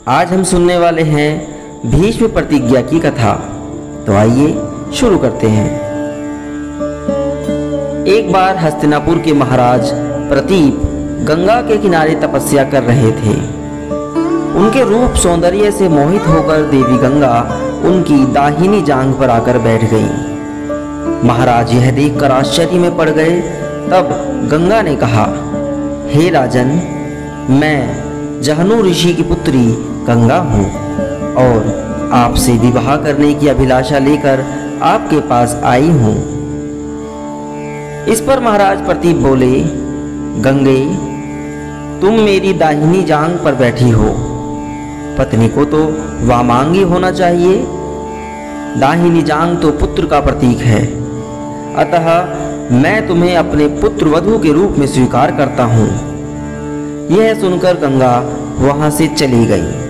आज हम सुनने वाले हैं भीष्म प्रतिज्ञा की कथा। तो आइए शुरू करते हैं। एक बार हस्तिनापुर के महाराज प्रतीप गंगा के किनारे तपस्या कर रहे थे। उनके रूप सौंदर्य से मोहित होकर देवी गंगा उनकी दाहिनी जांघ पर आकर बैठ गई। महाराज यह देखकर आश्चर्य में पड़ गए। तब गंगा ने कहा, हे राजन, मैं जहनु ऋषि की पुत्री गंगा हूँ और आपसे विवाह करने की अभिलाषा लेकर आपके पास आई हूँ। इस पर महाराज प्रतीप बोले, गंगे, तुम मेरी दाहिनी जांघ पर बैठी हो, पत्नी को तो वामांगी होना चाहिए। दाहिनी जांघ तो पुत्र का प्रतीक है, अतः मैं तुम्हें अपने पुत्र वधू के रूप में स्वीकार करता हूँ। यह सुनकर गंगा वहां से चली गई।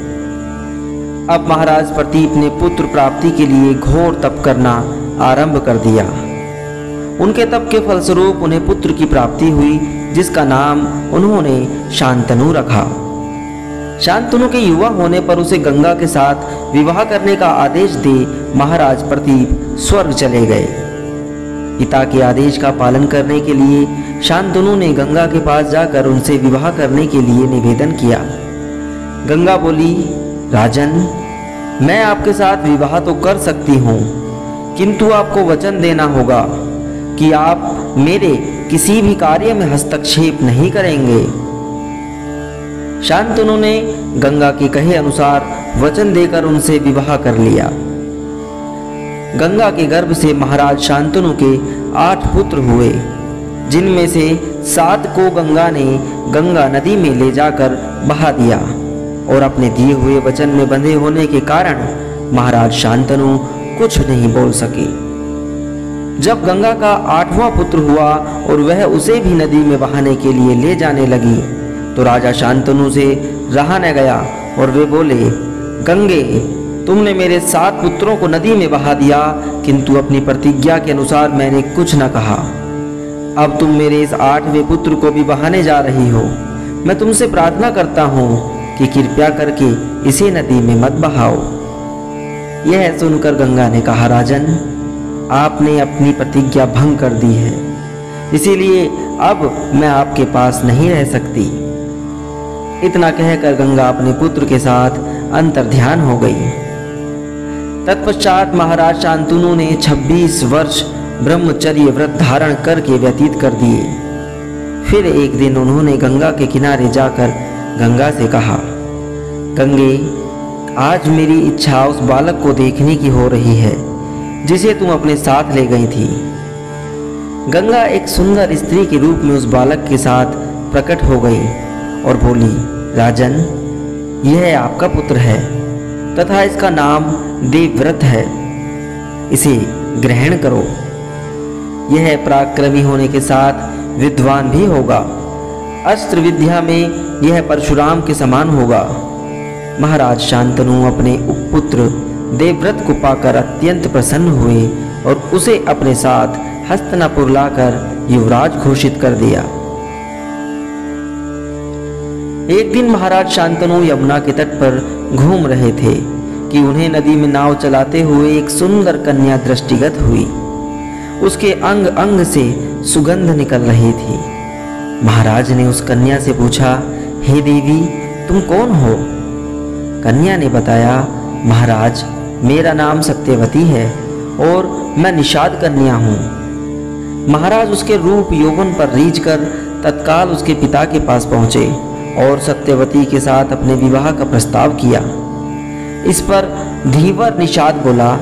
अब महाराज प्रतीप ने पुत्र प्राप्ति के लिए घोर तप करना आरंभ कर दिया। उनके तप के फलस्वरूप उन्हें पुत्र की प्राप्ति हुई, जिसका नाम उन्होंने शांतनु रखा। शांतनु के युवा होने पर उसे गंगा के साथ विवाह करने का आदेश दे महाराज प्रतीप स्वर्ग चले गए। पिता के आदेश का पालन करने के लिए शांतनु ने गंगा के पास जाकर उनसे विवाह करने के लिए निवेदन किया। गंगा बोली, राजन, मैं आपके साथ विवाह तो कर सकती हूँ, किंतु आपको वचन देना होगा कि आप मेरे किसी भी कार्य में हस्तक्षेप नहीं करेंगे। शांतनु ने गंगा के कहे अनुसार वचन देकर उनसे विवाह कर लिया। गंगा के गर्भ से महाराज शांतनु के 8 पुत्र हुए, जिनमें से 7 को गंगा ने गंगा नदी में ले जाकर बहा दिया और अपने दिए हुए वचन में बंधे होने के कारण महाराज शांतनु कुछ नहीं बोल सके। जब गंगा का 8वां पुत्र हुआ और वह उसे भी नदी में बहाने के लिए ले जाने लगी, तो राजा शांतनु से रहा न गया और वे बोले, गंगे, तुमने मेरे 7 पुत्रों को नदी में बहा दिया, किंतु अपनी प्रतिज्ञा के अनुसार मैंने कुछ न कहा। अब तुम मेरे इस 8वें पुत्र को भी बहाने जा रही हो। मैं तुमसे प्रार्थना करता हूँ कि कृपया करके इसे नदी में मत बहाओ। यह सुनकर गंगा ने कहा, राजन, आपने अपनी प्रतिज्ञा भंग कर दी है, इसीलिए अब मैं आपके पास नहीं रह सकती। इतना कहकर गंगा अपने पुत्र के साथ अंतर्ध्यान हो गई। तत्पश्चात महाराज शांतनु ने 26 वर्ष ब्रह्मचर्य व्रत धारण करके व्यतीत कर दिए। फिर एक दिन उन्होंने गंगा के किनारे जाकर गंगा से कहा, गंगे, आज मेरी इच्छा उस बालक को देखने की हो रही है जिसे तुम अपने साथ ले गई थी। गंगा एक सुंदर स्त्री के रूप में उस बालक के साथ प्रकट हो गई और बोली, राजन, यह आपका पुत्र है तथा इसका नाम देवव्रत है, इसे ग्रहण करो। यह पराक्रमी होने के साथ विद्वान भी होगा। अस्त्र विद्या में यह परशुराम के समान होगा। महाराज शांतनु अपने उपपुत्र देवव्रत को पाकर अत्यंत प्रसन्न हुए और उसे अपने साथ हस्तिनापुर लाकर युवराज घोषित कर दिया। एक दिन महाराज शांतनु यमुना के तट पर घूम रहे थे कि उन्हें नदी में नाव चलाते हुए एक सुंदर कन्या दृष्टिगत हुई। उसके अंग अंग से सुगंध निकल रही थी। महाराज ने उस कन्या से पूछा, हे देवी, तुम कौन हो? कन्या ने बताया, महाराज, मेरा नाम सत्यवती है और मैं निषाद कन्या हूँ। महाराज उसके रूप यौवन पर रीझ कर तत्काल उसके पिता के पास पहुँचे और सत्यवती के साथ अपने विवाह का प्रस्ताव किया। इस पर धीवर निषाद बोला,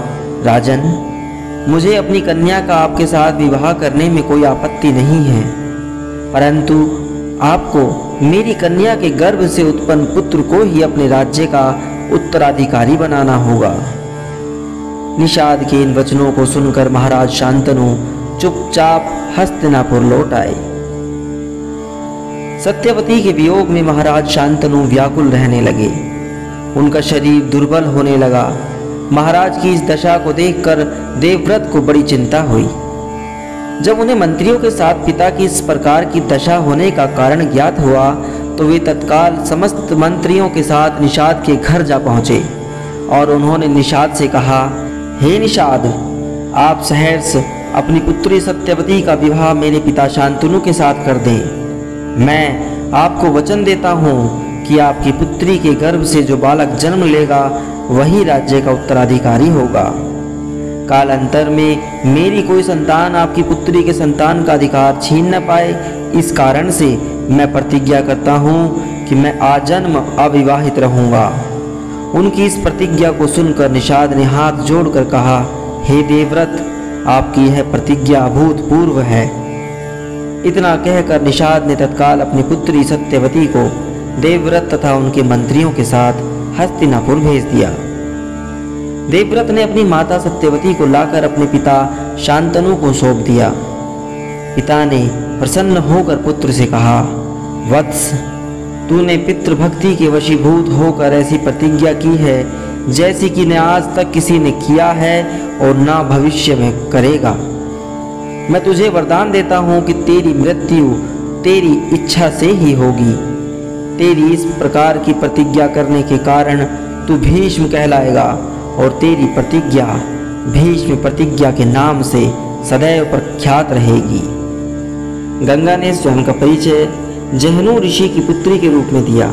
राजन, मुझे अपनी कन्या का आपके साथ विवाह करने में कोई आपत्ति नहीं है, परंतु आपको मेरी कन्या के गर्भ से उत्पन्न पुत्र को ही अपने राज्य का उत्तराधिकारी बनाना होगा। निषाद के इन वचनों को सुनकर महाराज शांतनु चुपचाप हस्तिनापुर लौट आए। सत्यवती के वियोग में महाराज शांतनु व्याकुल रहने लगे। उनका शरीर दुर्बल होने लगा। महाराज की इस दशा को देखकर देवव्रत को बड़ी चिंता हुई। जब उन्हें मंत्रियों के साथ पिता की इस प्रकार की दशा होने का कारण ज्ञात हुआ तो वे तत्काल समस्त मंत्रियों के साथ निषाद के घर जा पहुँचे और उन्होंने निषाद से कहा, हे निषाद, आप सहर्ष अपनी पुत्री सत्यवती का विवाह मेरे पिता शांतनु के साथ कर दें। मैं आपको वचन देता हूँ कि आपकी पुत्री के गर्भ से जो बालक जन्म लेगा वही राज्य का उत्तराधिकारी होगा। कालांतर में मेरी कोई संतान आपकी पुत्री के संतान का अधिकार छीन न पाए, इस कारण से मैं प्रतिज्ञा करता हूँ कि मैं आजन्म अविवाहित रहूँगा। उनकी इस प्रतिज्ञा को सुनकर निषाद ने हाथ जोड़कर कहा, हे देवव्रत, आपकी यह प्रतिज्ञा अभूतपूर्व है। इतना कहकर निषाद ने तत्काल अपनी पुत्री सत्यवती को देवव्रत तथा उनके मंत्रियों के साथ हस्तिनापुर भेज दिया। देवव्रत ने अपनी माता सत्यवती को लाकर अपने पिता शांतनु को सौंप दिया। पिता ने प्रसन्न होकर पुत्र से कहा, वत्स, तूने पितृभक्ति के वशीभूत होकर ऐसी प्रतिज्ञा की है जैसी कि न आज तक किसी ने किया है और न भविष्य में करेगा। मैं तुझे वरदान देता हूँ कि तेरी मृत्यु तेरी इच्छा से ही होगी। तेरी इस प्रकार की प्रतिज्ञा करने के कारण तू भीष्म कहलाएगा और तेरी प्रतिज्ञा भीष्म प्रतिज्ञा के नाम से सदैव प्रख्यात रहेगी। गंगा ने स्वयं का परिचय जहनु ऋषि की पुत्री के रूप में दिया,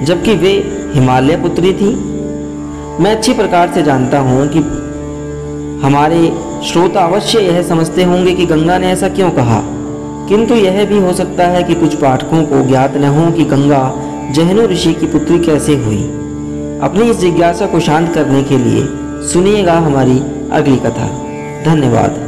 जबकि वे हिमालय पुत्री थी। मैं अच्छी प्रकार से जानता हूँ कि हमारे श्रोता अवश्य यह समझते होंगे कि गंगा ने ऐसा क्यों कहा, किंतु यह भी हो सकता है कि कुछ पाठकों को ज्ञात न हो कि गंगा जहनु ऋषि की पुत्री कैसे हुई। अपनी इस जिज्ञासा को शांत करने के लिए सुनिएगा हमारी अगली कथा। धन्यवाद।